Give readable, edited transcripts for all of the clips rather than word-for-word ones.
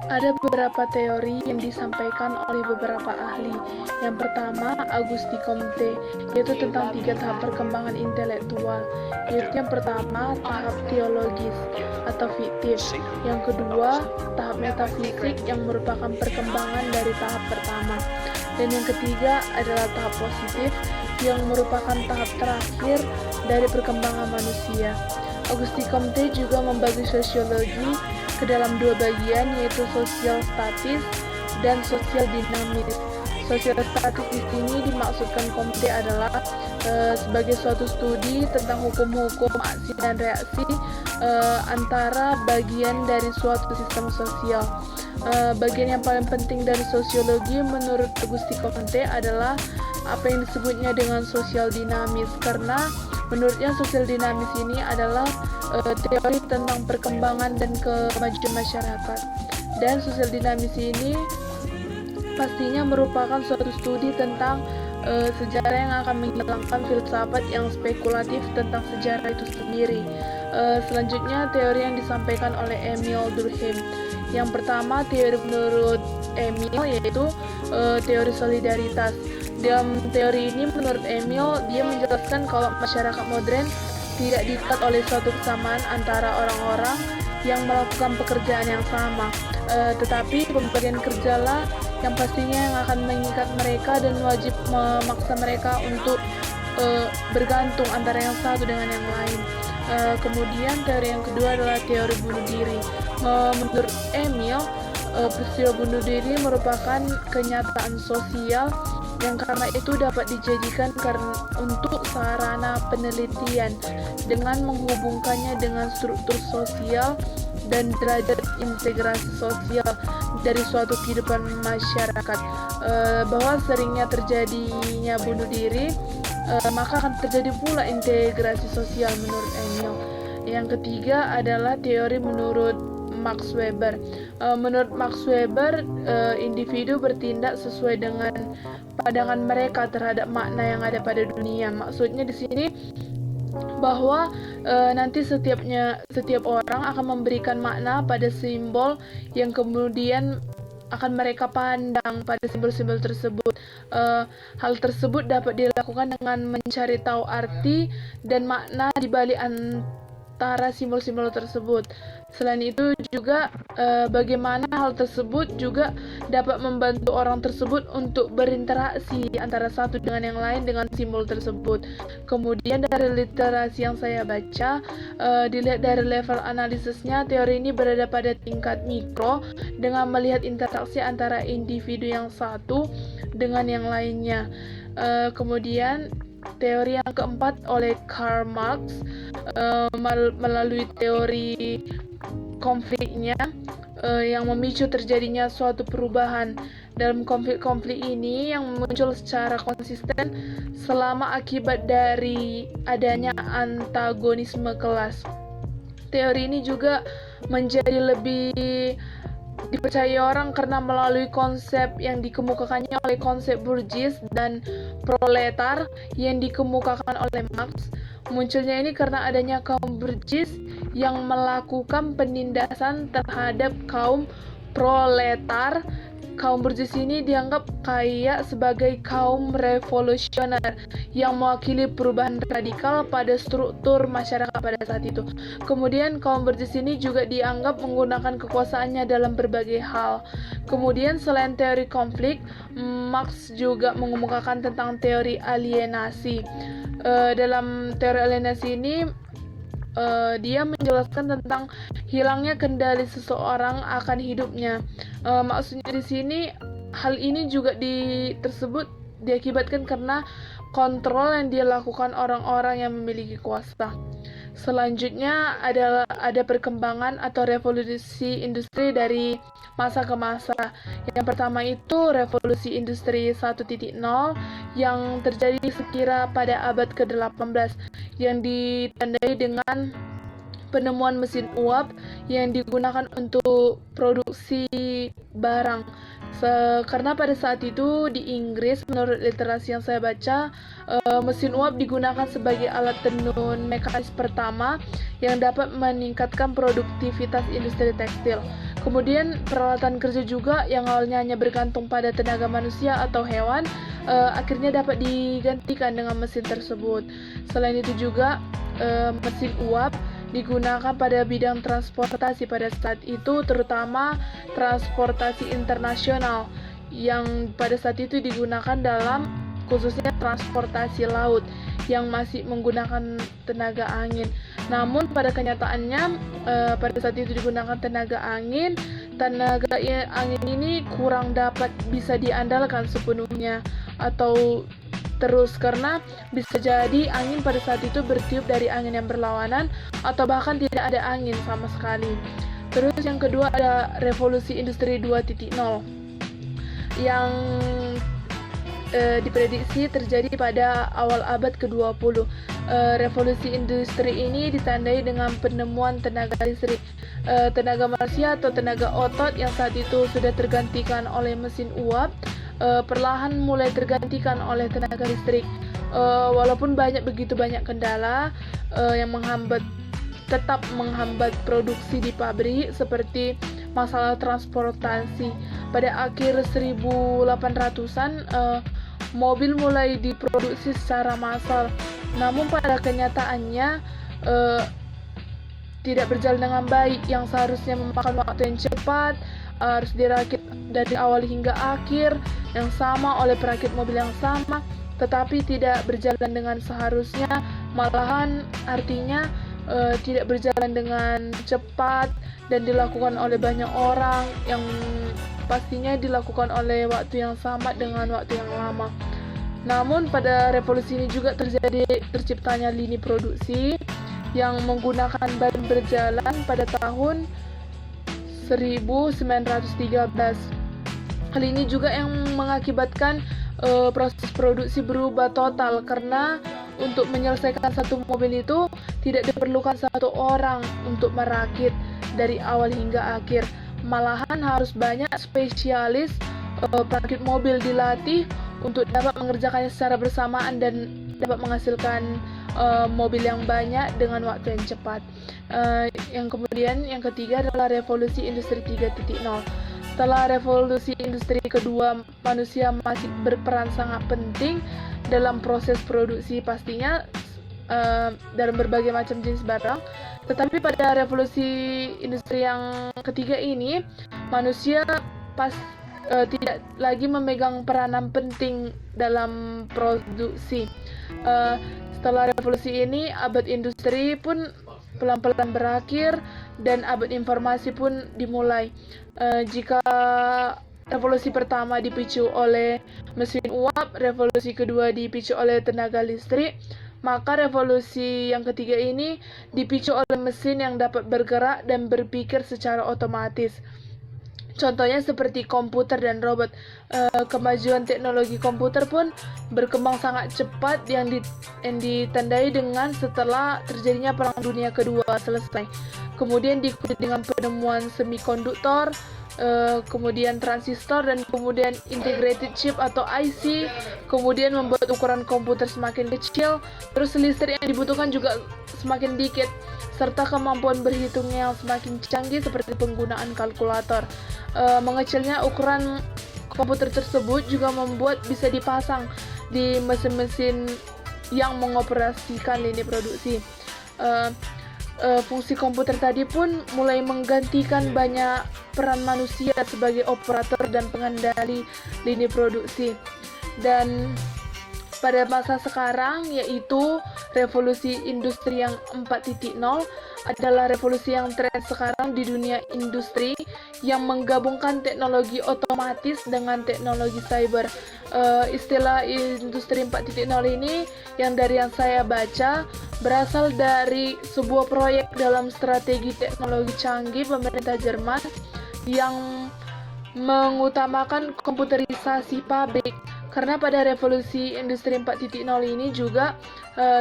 Ada beberapa teori yang disampaikan oleh beberapa ahli. Yang pertama, Auguste Comte, yaitu tentang 3 tahap perkembangan intelektual. Yaitu yang pertama, tahap teologis atau fiktif. Yang kedua, tahap metafisik yang merupakan perkembangan dari tahap pertama. Dan yang ketiga adalah tahap positif yang merupakan tahap terakhir dari perkembangan manusia. Auguste Comte juga membagi sosiologi ke dalam 2 bagian, yaitu sosial statis dan sosial dinamis. Sosial statis di sini dimaksudkan Comte adalah sebagai suatu studi tentang hukum-hukum aksi dan reaksi antara bagian dari suatu sistem sosial. Bagian yang paling penting dari sosiologi menurut Auguste Comte adalah apa yang disebutnya dengan sosial dinamis, karena menurutnya sosial dinamis ini adalah teori tentang perkembangan dan kemajuan masyarakat. Dan sosial dinamis ini pastinya merupakan suatu studi tentang sejarah yang akan menghilangkan filsafat yang spekulatif tentang sejarah itu sendiri. Selanjutnya teori yang disampaikan oleh Emile Durkheim. Yang pertama, teori menurut Emile yaitu teori solidaritas. Dalam teori ini menurut Emile, dia menjelaskan kalau masyarakat modern tidak diikat oleh suatu kesamaan antara orang-orang yang melakukan pekerjaan yang sama, tetapi pembagian kerjalah yang pastinya yang akan mengikat mereka dan wajib memaksa mereka untuk bergantung antara yang satu dengan yang lain. Kemudian teori yang kedua adalah teori bunuh diri. Menurut Emile, peristiwa bunuh diri merupakan kenyataan sosial yang karena itu dapat dijadikan untuk sarana penelitian dengan menghubungkannya dengan struktur sosial dan derajat integrasi sosial dari suatu kehidupan masyarakat. Bahwa seringnya terjadinya bunuh diri, maka akan terjadi pula integrasi sosial menurut Emile. Yang ketiga adalah teori menurut Max Weber. Menurut Max Weber, individu bertindak sesuai dengan pandangan mereka terhadap makna yang ada pada dunia. Maksudnya di sini bahwa nanti setiap orang akan memberikan makna pada simbol yang kemudian akan mereka pandang pada simbol-simbol tersebut. Hal tersebut dapat dilakukan dengan mencari tahu arti dan makna di balik antara simbol-simbol tersebut. Selain itu juga bagaimana hal tersebut juga dapat membantu orang tersebut untuk berinteraksi antara satu dengan yang lain dengan simbol tersebut. Kemudian dari literasi yang saya baca, dilihat dari level analisisnya, teori ini berada pada tingkat mikro dengan melihat interaksi antara individu yang satu dengan yang lainnya. Kemudian teori yang keempat oleh Karl Marx melalui teori konfliknya yang memicu terjadinya suatu perubahan. Dalam konflik-konflik ini yang muncul secara konsisten selama akibat dari adanya antagonisme kelas. Teori ini juga menjadi lebih dipercaya orang karena melalui konsep yang dikemukakannya oleh konsep burgis dan proletar yang dikemukakan oleh Marx. Munculnya ini karena adanya kaum burgis yang melakukan penindasan terhadap kaum proletar. Kaum burgis ini dianggap kayak sebagai kaum revolusioner yang mewakili perubahan radikal pada struktur masyarakat pada saat itu. Kemudian kaum burgis ini juga dianggap menggunakan kekuasaannya dalam berbagai hal. Kemudian selain teori konflik, Marx juga mengemukakan tentang teori alienasi. Dalam teori alienasi ini dia menjelaskan tentang hilangnya kendali seseorang akan hidupnya. Maksudnya di sini hal ini juga diakibatkan karena kontrol yang dilakukan orang-orang yang memiliki kuasa. Selanjutnya ada perkembangan atau revolusi industri dari masa ke masa. Yang pertama itu revolusi industri 1.0 yang terjadi sekira pada abad ke-18 yang ditandai dengan penemuan mesin uap yang digunakan untuk produksi barang. Karena pada saat itu di Inggris, menurut literasi yang saya baca, mesin uap digunakan sebagai alat tenun mekanis pertama yang dapat meningkatkan produktivitas industri tekstil. Kemudian peralatan kerja juga yang awalnya hanya bergantung pada tenaga manusia atau hewan, akhirnya dapat digantikan dengan mesin tersebut. Selain itu juga mesin uap digunakan pada bidang transportasi pada saat itu, terutama transportasi internasional yang pada saat itu digunakan dalam khususnya transportasi laut yang masih menggunakan tenaga angin. Namun pada kenyataannya pada saat itu digunakan tenaga angin ini kurang dapat bisa diandalkan sepenuhnya atau terus, karena bisa jadi angin pada saat itu bertiup dari angin yang berlawanan atau bahkan tidak ada angin sama sekali. Terus yang kedua ada revolusi industri 2.0 yang diprediksi terjadi pada awal abad ke-20. Revolusi industri ini ditandai dengan penemuan tenaga listrik. Tenaga manusia atau tenaga otot yang saat itu sudah tergantikan oleh mesin uap perlahan mulai tergantikan oleh tenaga listrik. Walaupun begitu banyak kendala yang tetap menghambat produksi di pabrik, seperti masalah transportasi. Pada akhir 1800-an mobil mulai diproduksi secara massal. Namun pada kenyataannya tidak berjalan dengan baik. Yang seharusnya memakan waktu yang cepat harus dirakit dari awal hingga akhir yang sama oleh perakit mobil yang sama, tetapi tidak berjalan dengan seharusnya, malahan artinya tidak berjalan dengan cepat dan dilakukan oleh banyak orang yang pastinya dilakukan oleh waktu yang sama dengan waktu yang lama. Namun pada revolusi ini juga terciptanya lini produksi yang menggunakan ban berjalan pada tahun 1913. Hal ini juga yang mengakibatkan proses produksi berubah total, karena untuk menyelesaikan satu mobil itu tidak diperlukan satu orang untuk merakit dari awal hingga akhir. Malahan harus banyak spesialis perakit mobil dilatih untuk dapat mengerjakannya secara bersamaan dan dapat menghasilkan mobil yang banyak dengan waktu yang cepat. Yang ketiga adalah revolusi industri 3.0. Setelah revolusi industri kedua, manusia masih berperan sangat penting dalam proses produksi pastinya dalam berbagai macam jenis barang. Tetapi pada revolusi industri yang ketiga ini, manusia tidak lagi memegang peranan penting dalam produksi. Setelah revolusi ini, abad industri pun pelan-pelan berakhir dan abad informasi pun dimulai. Jika revolusi pertama dipicu oleh mesin uap, revolusi kedua dipicu oleh tenaga listrik, maka revolusi yang ketiga ini dipicu oleh mesin yang dapat bergerak dan berpikir secara otomatis. Contohnya seperti komputer dan robot. Kemajuan teknologi komputer pun berkembang sangat cepat yang ditandai dengan setelah terjadinya Perang Dunia Kedua selesai. Kemudian diikuti dengan penemuan semikonduktor, kemudian transistor, dan kemudian integrated chip atau IC, kemudian membuat ukuran komputer semakin kecil, terus listrik yang dibutuhkan juga semakin dikit, serta kemampuan berhitungnya yang semakin canggih seperti penggunaan kalkulator. Mengecilnya ukuran komputer tersebut juga membuat bisa dipasang di mesin-mesin yang mengoperasikan lini produksi. Fungsi komputer tadi pun mulai menggantikan banyak peran manusia sebagai operator dan pengendali lini produksi. Dan pada masa sekarang, yaitu revolusi industri yang 4.0, adalah revolusi yang tren sekarang di dunia industri yang menggabungkan teknologi otomatis dengan teknologi cyber. Istilah industri 4.0 ini yang saya baca berasal dari sebuah proyek dalam strategi teknologi canggih pemerintah Jerman yang mengutamakan komputerisasi pabrik. Karena pada revolusi industri 4.0 ini juga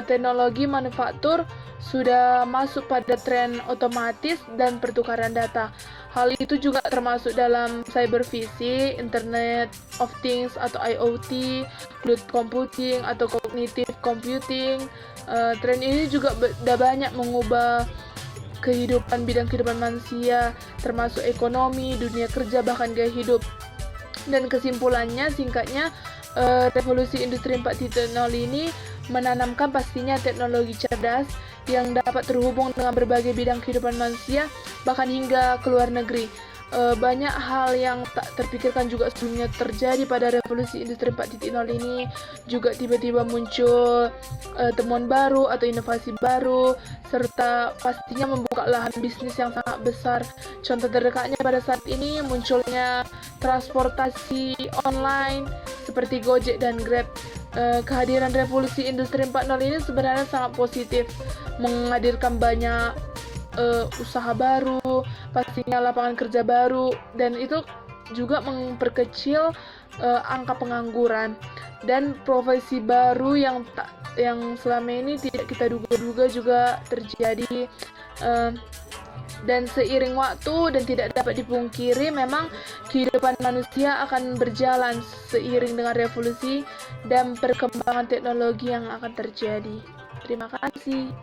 teknologi manufaktur sudah masuk pada tren otomatis dan pertukaran data. Hal itu juga termasuk dalam cybervisi, Internet of Things atau IoT, cloud computing atau cognitive computing. Tren ini juga sudah banyak mengubah bidang kehidupan manusia, termasuk ekonomi, dunia kerja, bahkan gaya hidup. Dan kesimpulannya, singkatnya, revolusi industri 4.0 ini menanamkan pastinya teknologi cerdas yang dapat terhubung dengan berbagai bidang kehidupan manusia, bahkan hingga ke luar negeri. Banyak hal yang tak terpikirkan juga sebelumnya terjadi pada revolusi industri 4.0 ini. Juga tiba-tiba muncul temuan baru atau inovasi baru, serta pastinya membuka lahan bisnis yang sangat besar. Contoh terdekatnya pada saat ini munculnya transportasi online seperti Gojek dan Grab. Kehadiran revolusi industri 4.0 ini sebenarnya sangat positif, menghadirkan banyak usaha baru, pastinya lapangan kerja baru, dan itu juga memperkecil angka pengangguran dan profesi baru yang selama ini tidak kita duga-duga juga terjadi. Dan seiring waktu dan tidak dapat dipungkiri, memang kehidupan manusia akan berjalan seiring dengan revolusi dan perkembangan teknologi yang akan terjadi. Terima kasih.